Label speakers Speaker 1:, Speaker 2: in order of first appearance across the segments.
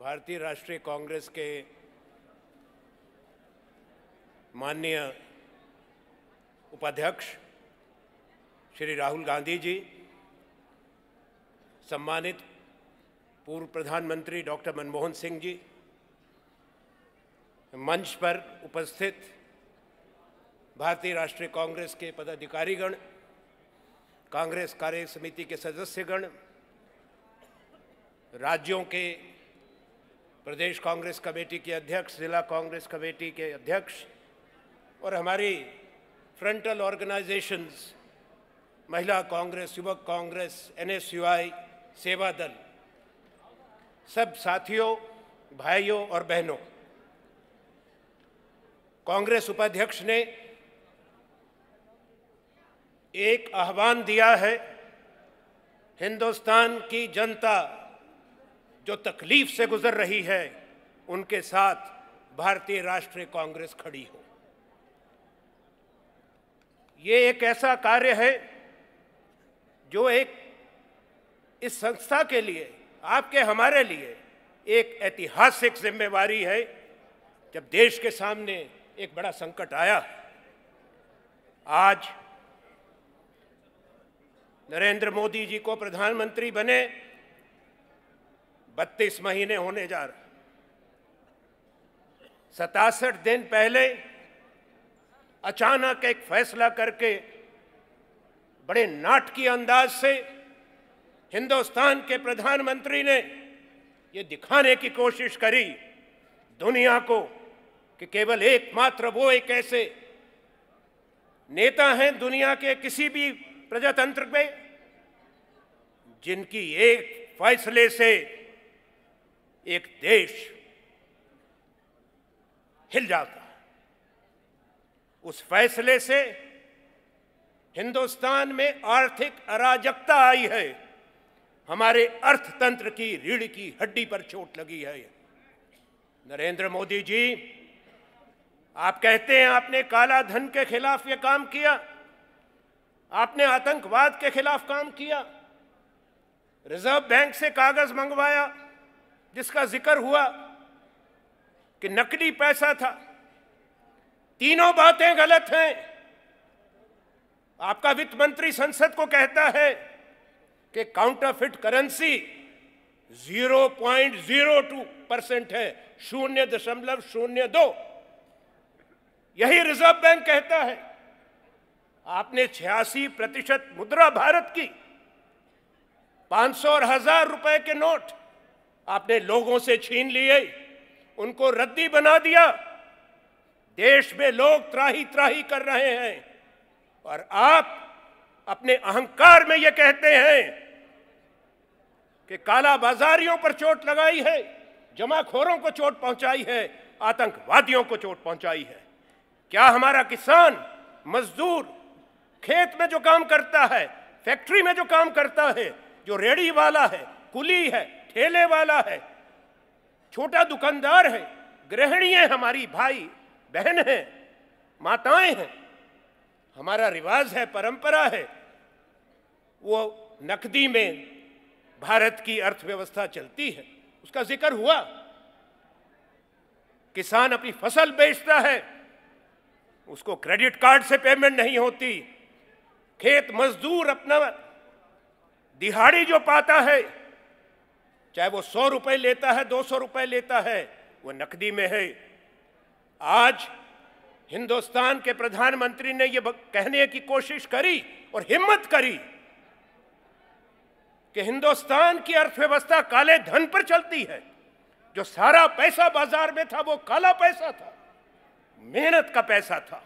Speaker 1: भारतीय राष्ट्रीय कांग्रेस के माननीय उपाध्यक्ष श्री राहुल गांधी जी, सम्मानित पूर्व प्रधानमंत्री डॉक्टर मनमोहन सिंह जी, मंच पर उपस्थित भारतीय राष्ट्रीय कांग्रेस के पदाधिकारीगण, कांग्रेस कार्य समिति के सदस्यगण, राज्यों के प्रदेश कांग्रेस कमेटी के अध्यक्ष, जिला कांग्रेस कमेटी के अध्यक्ष और हमारी फ्रंटल ऑर्गेनाइजेशंस, महिला कांग्रेस, युवक कांग्रेस, NSUI, सेवा दल, सब साथियों, भाइयों और बहनों, कांग्रेस उपाध्यक्ष ने एक आह्वान दिया है। हिंदुस्तान की जनता जो तकलीफ से गुजर रही है, उनके साथ भारतीय राष्ट्रीय कांग्रेस खड़ी हो। ये एक ऐसा कार्य है जो इस संस्था के लिए, आपके हमारे लिए एक ऐतिहासिक जिम्मेवारी है। जब देश के सामने एक बड़ा संकट आया, आज नरेंद्र मोदी जी को प्रधानमंत्री बने 32 महीने होने जा रहे। 67 दिन पहले अचानक एक फैसला करके बड़े नाटकीय अंदाज से हिंदुस्तान के प्रधानमंत्री ने ये दिखाने की कोशिश करी दुनिया को कि केवल एकमात्र वो एक ऐसे नेता हैं दुनिया के किसी भी प्रजातंत्र में जिनकी एक फैसले से एक देश हिल जाता है। उस फैसले से हिंदुस्तान में आर्थिक अराजकता आई है, हमारे अर्थतंत्र की रीढ़ की हड्डी पर चोट लगी है। नरेंद्र मोदी जी, आप कहते हैं आपने काला धन के खिलाफ ये काम किया, आपने आतंकवाद के खिलाफ काम किया, रिजर्व बैंक से कागज मंगवाया जिसका जिक्र हुआ कि नकली पैसा था। तीनों बातें गलत हैं। आपका वित्त मंत्री संसद को कहता है कि काउंटरफिट करेंसी 0.02% है, 0.02। यही रिजर्व बैंक कहता है। आपने 86% मुद्रा भारत की, 500 और 1000 रुपए के नोट आपने लोगों से छीन लिए, उनको रद्दी बना दिया। देश में लोग त्राही त्राही कर रहे हैं और आप अपने अहंकार में यह कहते हैं कि काला बाजारियों पर चोट लगाई है, जमाखोरों को चोट पहुंचाई है, आतंकवादियों को चोट पहुंचाई है। क्या हमारा किसान, मजदूर, खेत में जो काम करता है, फैक्ट्री में जो काम करता है, जो रेहड़ी वाला है, कुली है, ठेले वाला है, छोटा दुकानदार है, गृहिणियां हमारी भाई बहन हैं, माताएं हैं, हमारा रिवाज है, परंपरा है, वो नकदी में भारत की अर्थव्यवस्था चलती है। उसका जिक्र हुआ। किसान अपनी फसल बेचता है, उसको क्रेडिट कार्ड से पेमेंट नहीं होती। खेत मजदूर अपना दिहाड़ी जो पाता है, चाहे वो 100 रुपए लेता है, 200 रुपए लेता है, वो नकदी में है। आज हिंदुस्तान के प्रधानमंत्री ने ये कहने की कोशिश करी और हिम्मत करी कि हिंदुस्तान की अर्थव्यवस्था काले धन पर चलती है। जो सारा पैसा बाजार में था वो काला पैसा था, मेहनत का पैसा था,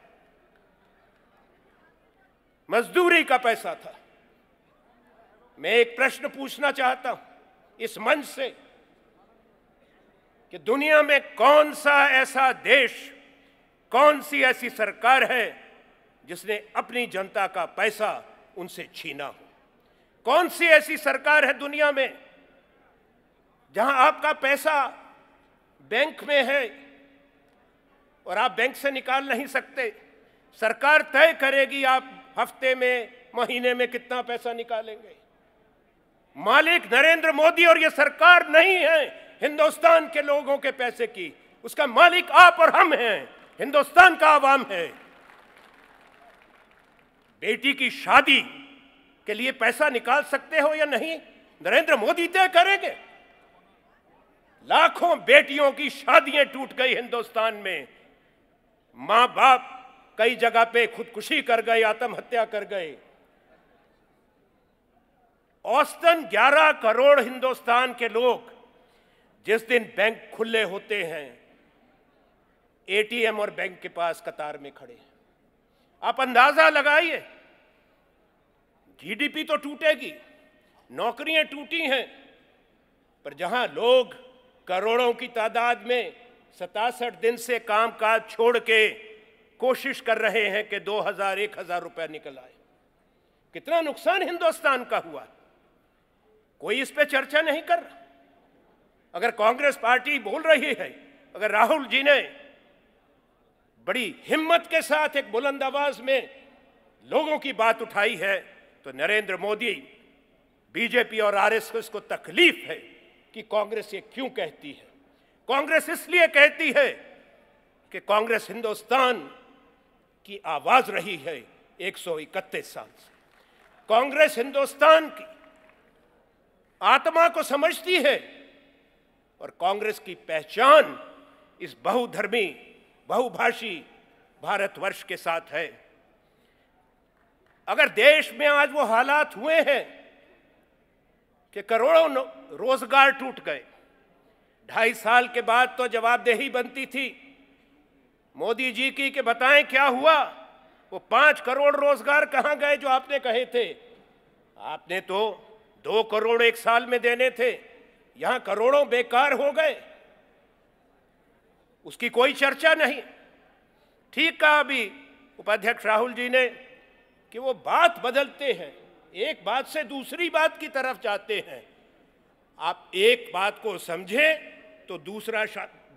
Speaker 1: मजदूरी का पैसा था। मैं एक प्रश्न पूछना चाहता हूं इस मंच से कि दुनिया में कौन सा ऐसा देश, कौन सी ऐसी सरकार है जिसने अपनी जनता का पैसा उनसे छीना हो? कौन सी ऐसी सरकार है दुनिया में जहां आपका पैसा बैंक में है और आप बैंक से निकाल नहीं सकते? सरकार तय करेगी आप हफ्ते में, महीने में कितना पैसा निकालेंगे। मालिक नरेंद्र मोदी और ये सरकार नहीं है, हिंदुस्तान के लोगों के पैसे की, उसका मालिक आप और हम हैं, हिंदुस्तान का आवाम है। बेटी की शादी के लिए पैसा निकाल सकते हो या नहीं, नरेंद्र मोदी तय करेंगे। लाखों बेटियों की शादियां टूट गई हिंदुस्तान में, मां बाप कई जगह पे खुदकुशी कर गए, आत्महत्या कर गए। औसतन 11 करोड़ हिंदुस्तान के लोग जिस दिन बैंक खुले होते हैं, एटीएम और बैंक के पास कतार में खड़े हैं। आप अंदाजा लगाइए, जीडीपी तो टूटेगी, नौकरियां टूटी हैं, पर जहां लोग करोड़ों की तादाद में 67 दिन से कामकाज छोड़ के कोशिश कर रहे हैं कि 2000 1000 रुपया निकल आए, कितना नुकसान हिंदुस्तान का हुआ, कोई इस पे चर्चा नहीं कर रहा। अगर कांग्रेस पार्टी बोल रही है, अगर राहुल जी ने बड़ी हिम्मत के साथ एक बुलंद आवाज में लोगों की बात उठाई है, तो नरेंद्र मोदी, बीजेपी और आरएसएस को तकलीफ है कि कांग्रेस ये क्यों कहती है। कांग्रेस इसलिए कहती है कि कांग्रेस हिंदुस्तान की आवाज रही है 131 साल से। कांग्रेस हिंदुस्तान की आत्मा को समझती है और कांग्रेस की पहचान इस बहुधर्मी, बहुभाषी भारतवर्ष के साथ है। अगर देश में आज वो हालात हुए हैं कि करोड़ों रोजगार टूट गए, 2.5 साल के बाद तो जवाबदेही बनती थी मोदी जी की कि बताएं क्या हुआ, वो 5 करोड़ रोजगार कहां गए जो आपने कहे थे। आपने तो 2 करोड़ 1 साल में देने थे, यहां करोड़ों बेकार हो गए, उसकी कोई चर्चा नहीं। ठीक कहा अभी उपाध्यक्ष राहुल जी ने कि वो बात बदलते हैं, एक बात से दूसरी बात की तरफ जाते हैं। आप एक बात को समझें तो दूसरा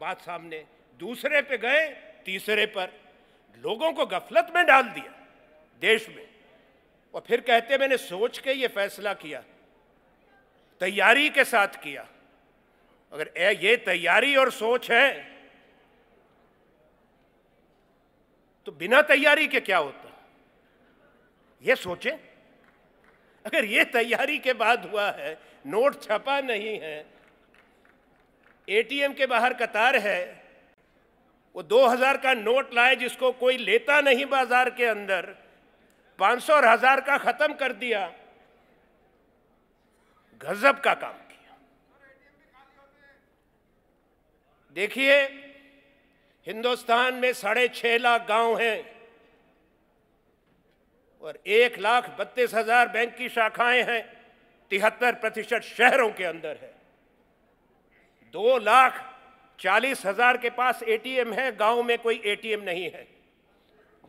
Speaker 1: बात सामने, दूसरे पे गए तीसरे पर, लोगों को गफलत में डाल दिया देश में, और फिर कहते मैंने सोच के ये फैसला किया, तैयारी के साथ किया। अगर ये तैयारी और सोच है तो बिना तैयारी के क्या होता, ये सोचें। अगर ये तैयारी के बाद हुआ है, नोट छपा नहीं है, एटीएम के बाहर कतार है, वो 2000 का नोट लाए जिसको कोई लेता नहीं बाजार के अंदर, 500 और 1000 का खत्म कर दिया, गजब का काम किया। देखिए, हिंदुस्तान में 6.5 लाख गांव हैं और 1,32,000 बैंक की शाखाएं हैं, 73% शहरों के अंदर है। 2,40,000 के पास एटीएम है, गांव में कोई एटीएम नहीं है।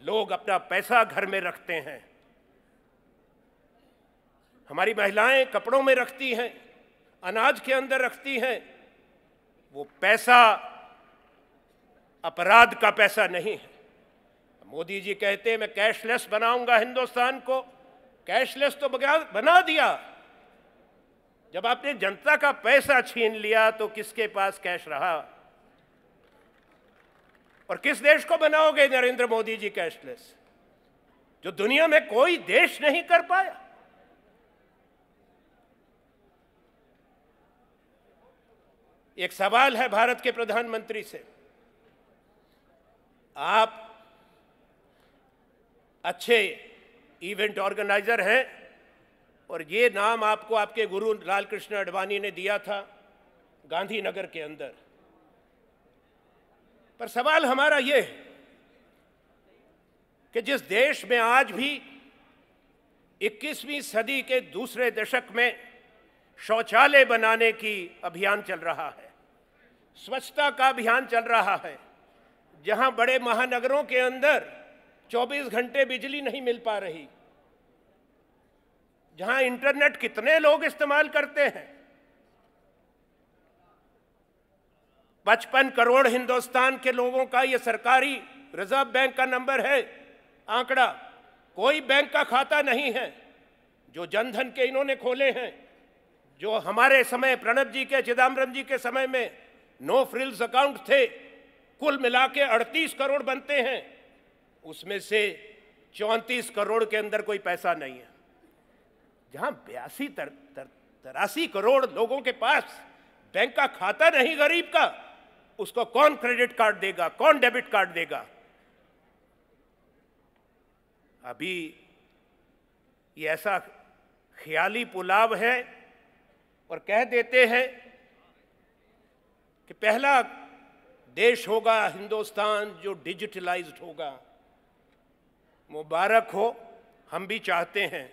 Speaker 1: लोग अपना पैसा घर में रखते हैं, हमारी महिलाएं कपड़ों में रखती हैं, अनाज के अंदर रखती हैं। वो पैसा अपराध का पैसा नहीं है। मोदी जी कहते हैं मैं कैशलेस बनाऊंगा हिंदुस्तान को, कैशलेस तो बना दिया। जब आपने जनता का पैसा छीन लिया तो किसके पास कैश रहा? और किस देश को बनाओगे नरेंद्र मोदी जी कैशलेस, जो दुनिया में कोई देश नहीं कर पाया? एक सवाल है भारत के प्रधानमंत्री से, आप अच्छे इवेंट ऑर्गेनाइजर हैं और ये नाम आपको आपके गुरु लालकृष्ण आडवाणी ने दिया था गांधीनगर के अंदर। पर सवाल हमारा ये है कि जिस देश में आज भी 21वीं सदी के दूसरे दशक में शौचालय बनाने की अभियान चल रहा है, स्वच्छता का अभियान चल रहा है, जहां बड़े महानगरों के अंदर 24 घंटे बिजली नहीं मिल पा रही, जहां इंटरनेट कितने लोग इस्तेमाल करते हैं, 55 करोड़ हिंदुस्तान के लोगों का ये सरकारी रिजर्व बैंक का नंबर है आंकड़ा, कोई बैंक का खाता नहीं है। जो जनधन के इन्होंने खोले हैं, जो हमारे समय प्रणब जी के, चिदम्बरम जी के समय में नो फ्रिल्स अकाउंट थे, कुल मिला के 38 करोड़ बनते हैं, उसमें से 34 करोड़ के अंदर कोई पैसा नहीं है। जहां 83 करोड़ लोगों के पास बैंक का खाता नहीं गरीब का, उसको कौन क्रेडिट कार्ड देगा, कौन डेबिट कार्ड देगा? अभी ये ऐसा ख्याली पुलाव है और कह देते हैं कि पहला देश होगा हिंदुस्तान जो डिजिटलाइज्ड होगा। मुबारक हो, हम भी चाहते हैं,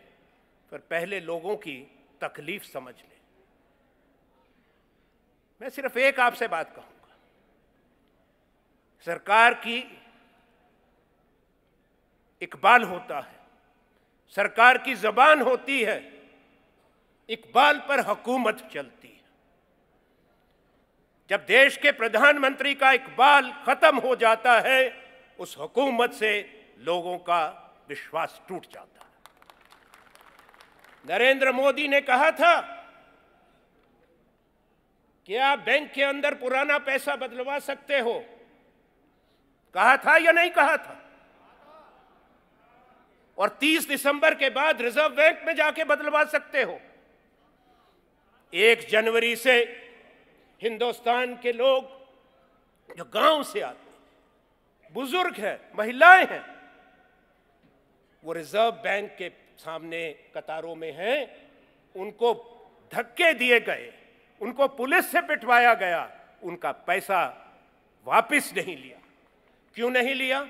Speaker 1: पर पहले लोगों की तकलीफ समझ लें। मैं सिर्फ एक आपसे बात कहूंगा, सरकार की इकबाल होता है, सरकार की जबान होती है, इकबाल पर हुकूमत चलती है। जब देश के प्रधानमंत्री का इकबाल खत्म हो जाता है, उस हुकूमत से लोगों का विश्वास टूट जाता है। नरेंद्र मोदी ने कहा था कि आप बैंक के अंदर पुराना पैसा बदलवा सकते हो, कहा था या नहीं कहा था? और 30 दिसंबर के बाद रिजर्व बैंक में जाके बदलवा सकते हो। 1 जनवरी से हिंदुस्तान के लोग जो गांव से आते हैं, बुजुर्ग हैं, महिलाएं हैं, वो रिजर्व बैंक के सामने कतारों में हैं। उनको धक्के दिए गए, उनको पुलिस से पिटवाया गया, उनका पैसा वापस नहीं लिया। क्यों नहीं लिया?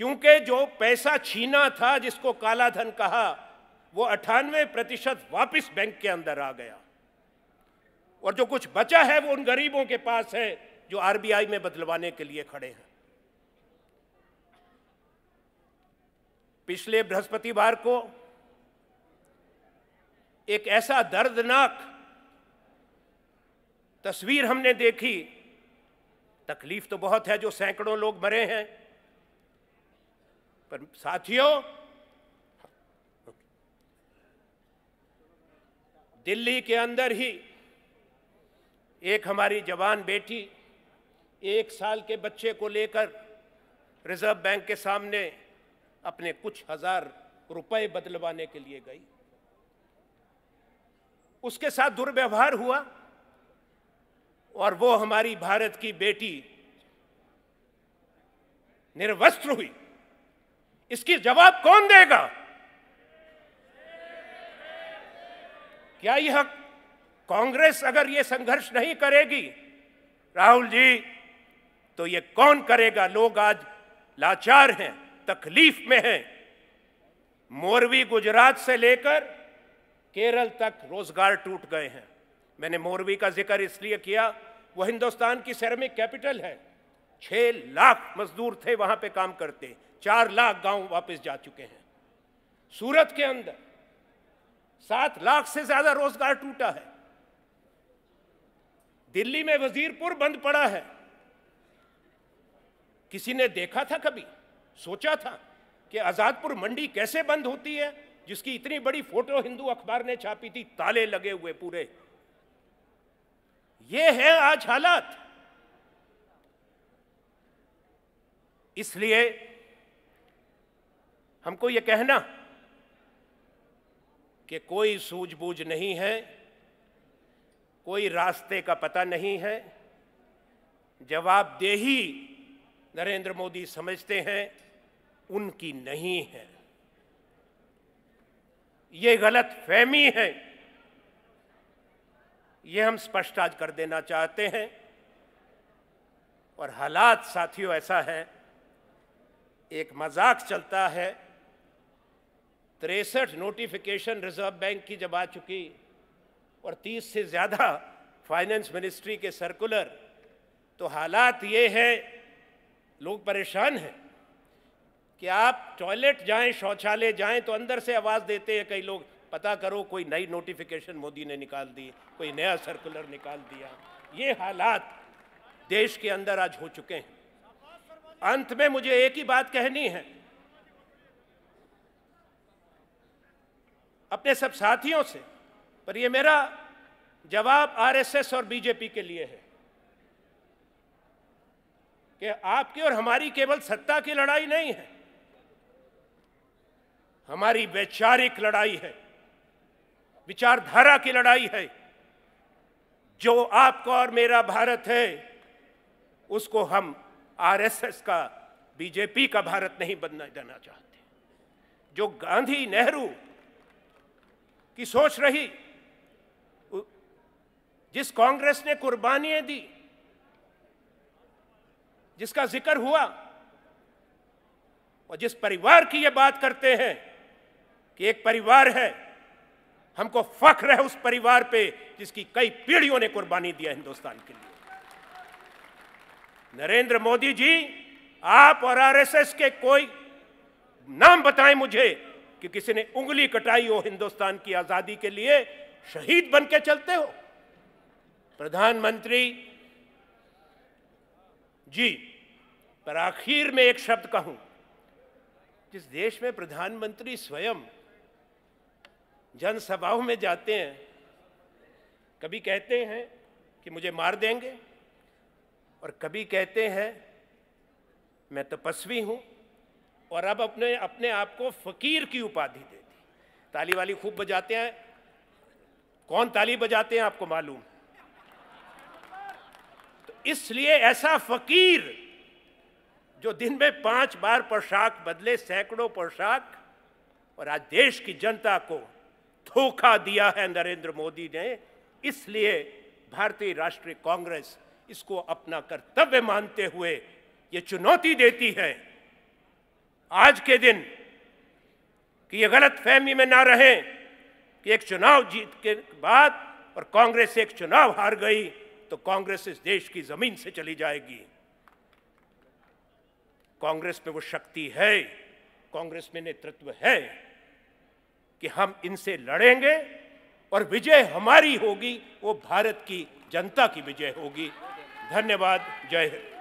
Speaker 1: क्योंकि जो पैसा छीना था, जिसको काला धन कहा, वो 98% वापस बैंक के अंदर आ गया, और जो कुछ बचा है वो उन गरीबों के पास है जो आरबीआई में बदलवाने के लिए खड़े हैं। पिछले बृहस्पतिवार को एक ऐसा दर्दनाक तस्वीर हमने देखी। तकलीफ तो बहुत है, जो सैकड़ों लोग मरे हैं, पर साथियों, दिल्ली के अंदर ही एक हमारी जवान बेटी 1 साल के बच्चे को लेकर रिजर्व बैंक के सामने अपने कुछ हजार रुपए बदलवाने के लिए गई। उसके साथ दुर्व्यवहार हुआ और वो हमारी भारत की बेटी निर्वस्त्र हुई। इसकी जवाब कौन देगा? क्या यह कांग्रेस अगर यह संघर्ष नहीं करेगी, राहुल जी, तो ये कौन करेगा? लोग आज लाचार हैं, तकलीफ में हैं। मोरवी गुजरात से लेकर केरल तक रोजगार टूट गए हैं। मैंने मोरवी का जिक्र इसलिए किया, वो हिंदुस्तान की सेरेमिक कैपिटल है। 6 लाख मजदूर थे वहां पे काम करते, 4 लाख गांव वापस जा चुके हैं। सूरत के अंदर 7 लाख से ज्यादा रोजगार टूटा है। दिल्ली में वजीरपुर बंद पड़ा है। किसी ने देखा था, कभी सोचा था कि आजादपुर मंडी कैसे बंद होती है, जिसकी इतनी बड़ी फोटो हिंदू अखबार ने छापी थी, ताले लगे हुए पूरे। ये है आज हालात। इसलिए हमको ये कहना कि कोई सूझबूझ नहीं है, कोई रास्ते का पता नहीं है, जवाबदेही नरेंद्र मोदी समझते हैं उनकी नहीं है। ये गलत फहमी है, ये हम स्पष्ट आज कर देना चाहते हैं। और हालात साथियों ऐसा है, एक मजाक चलता है, 63 नोटिफिकेशन रिजर्व बैंक की जब आ चुकी और 30 से ज़्यादा फाइनेंस मिनिस्ट्री के सर्कुलर, तो हालात ये है, लोग परेशान हैं कि आप टॉयलेट जाएं, शौचालय जाएं तो अंदर से आवाज़ देते हैं कई लोग, पता करो कोई नई नोटिफिकेशन मोदी ने निकाल दी, कोई नया सर्कुलर निकाल दिया। ये हालात देश के अंदर आज हो चुके हैं। अंत में मुझे एक ही बात कहनी है अपने सब साथियों से, पर यह मेरा जवाब आरएसएस और बीजेपी के लिए है कि आपकी और हमारी केवल सत्ता की लड़ाई नहीं है, हमारी वैचारिक लड़ाई है, विचारधारा की लड़ाई है। जो आपका और मेरा भारत है उसको हम आरएसएस का, बीजेपी का भारत नहीं बनना देना चाहते। जो गांधी नेहरू की सोच रही, जिस कांग्रेस ने कुर्बानियां दी, जिसका जिक्र हुआ, और जिस परिवार की ये बात करते हैं कि एक परिवार है, हमको फख्र है उस परिवार पे जिसकी कई पीढ़ियों ने कुर्बानी दिया हिंदुस्तान के लिए। नरेंद्र मोदी जी, आप और आरएसएस के कोई नाम बताएं मुझे कि किसी ने उंगली कटाई हो हिंदुस्तान की आजादी के लिए, शहीद बन के चलते हो। प्रधानमंत्री जी, पर आखिर में एक शब्द कहूं, जिस देश में प्रधानमंत्री स्वयं जनसभाओं में जाते हैं, कभी कहते हैं कि मुझे मार देंगे और कभी कहते हैं मैं तपस्वी हूं, और अब अपने आप को फकीर की उपाधि दे दी। ताली वाली खूब बजाते हैं। कौन ताली बजाते हैं आपको मालूम? तो इसलिए ऐसा फकीर जो दिन में 5 बार पोशाक बदले, सैकड़ों पोशाक, और आज देश की जनता को धोखा दिया है नरेंद्र मोदी ने, इसलिए भारतीय राष्ट्रीय कांग्रेस इसको अपना कर्तव्य मानते हुए ये चुनौती देती है आज के दिन कि ये गलत फहमी में ना रहें कि एक चुनाव जीत के बाद और कांग्रेस एक चुनाव हार गई तो कांग्रेस इस देश की जमीन से चली जाएगी। कांग्रेस में वो शक्ति है, कांग्रेस में नेतृत्व है कि हम इनसे लड़ेंगे और विजय हमारी होगी, वो भारत की जनता की विजय होगी। धन्यवाद। जय हिंद।